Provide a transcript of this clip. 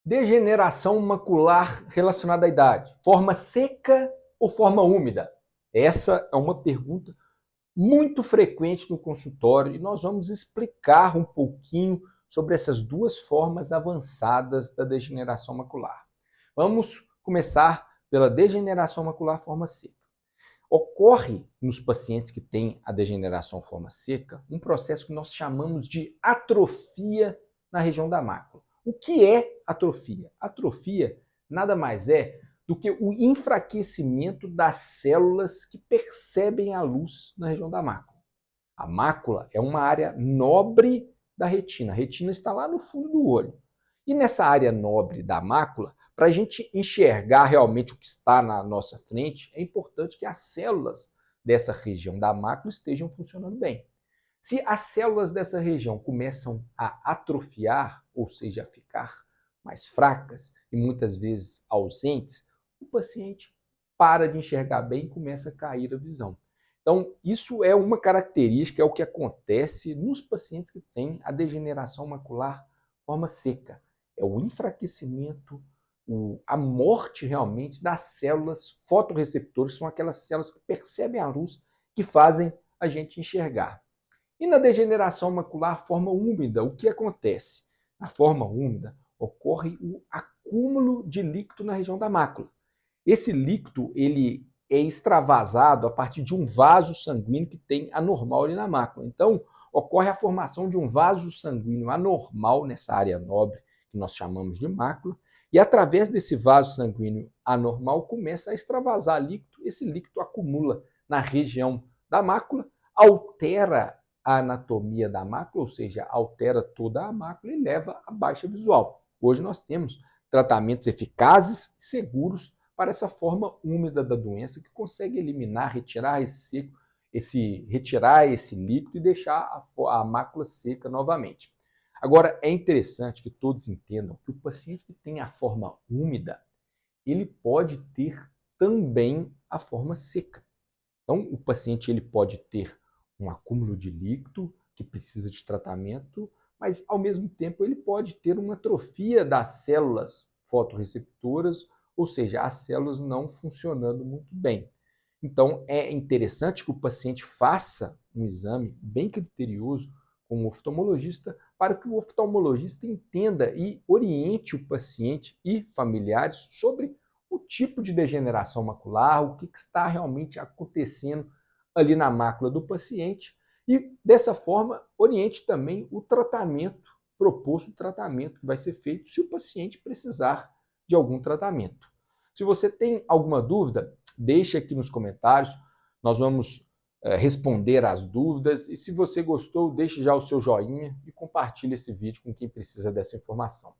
Degeneração macular relacionada à idade. Forma seca ou forma úmida? Essa é uma pergunta muito frequente no consultório e nós vamos explicar um pouquinho sobre essas duas formas avançadas da degeneração macular. Vamos começar pela degeneração macular forma seca. Ocorre nos pacientes que têm a degeneração forma seca um processo que nós chamamos de atrofia na região da mácula. O que é atrofia? Atrofia nada mais é do que o enfraquecimento das células que percebem a luz na região da mácula. A mácula é uma área nobre da retina. A retina está lá no fundo do olho. E nessa área nobre da mácula, para a gente enxergar realmente o que está na nossa frente, é importante que as células dessa região da mácula estejam funcionando bem. Se as células dessa região começam a atrofiar, ou seja, a ficar mais fracas e muitas vezes ausentes, o paciente para de enxergar bem e começa a cair a visão. Então, isso é uma característica, é o que acontece nos pacientes que têm a degeneração macular forma seca. É o enfraquecimento, a morte realmente das células fotorreceptoras, são aquelas células que percebem a luz, que fazem a gente enxergar. E na degeneração macular forma úmida, o que acontece? Na forma úmida ocorre o acúmulo de líquido na região da mácula. Esse líquido ele é extravasado a partir de um vaso sanguíneo que tem anormal ali na mácula. Então, ocorre a formação de um vaso sanguíneo anormal nessa área nobre, que nós chamamos de mácula, e através desse vaso sanguíneo anormal começa a extravasar líquido, esse líquido acumula na região da mácula, altera a anatomia da mácula, ou seja, altera toda a mácula e leva a baixa visual. Hoje nós temos tratamentos eficazes e seguros para essa forma úmida da doença que consegue eliminar, retirar esse líquido e deixar a mácula seca novamente. Agora, é interessante que todos entendam que o paciente que tem a forma úmida, ele pode ter também a forma seca. Então, o paciente ele pode ter um acúmulo de líquido que precisa de tratamento, mas ao mesmo tempo ele pode ter uma atrofia das células fotorreceptoras, ou seja, as células não funcionando muito bem. Então é interessante que o paciente faça um exame bem criterioso com o oftalmologista para que o oftalmologista entenda e oriente o paciente e familiares sobre o tipo de degeneração macular, o que está realmente acontecendo ali na mácula do paciente e, dessa forma, oriente também o tratamento, proposto o tratamento que vai ser feito se o paciente precisar de algum tratamento. Se você tem alguma dúvida, deixe aqui nos comentários, nós vamos responder às dúvidas e se você gostou, deixe já o seu joinha e compartilhe esse vídeo com quem precisa dessa informação.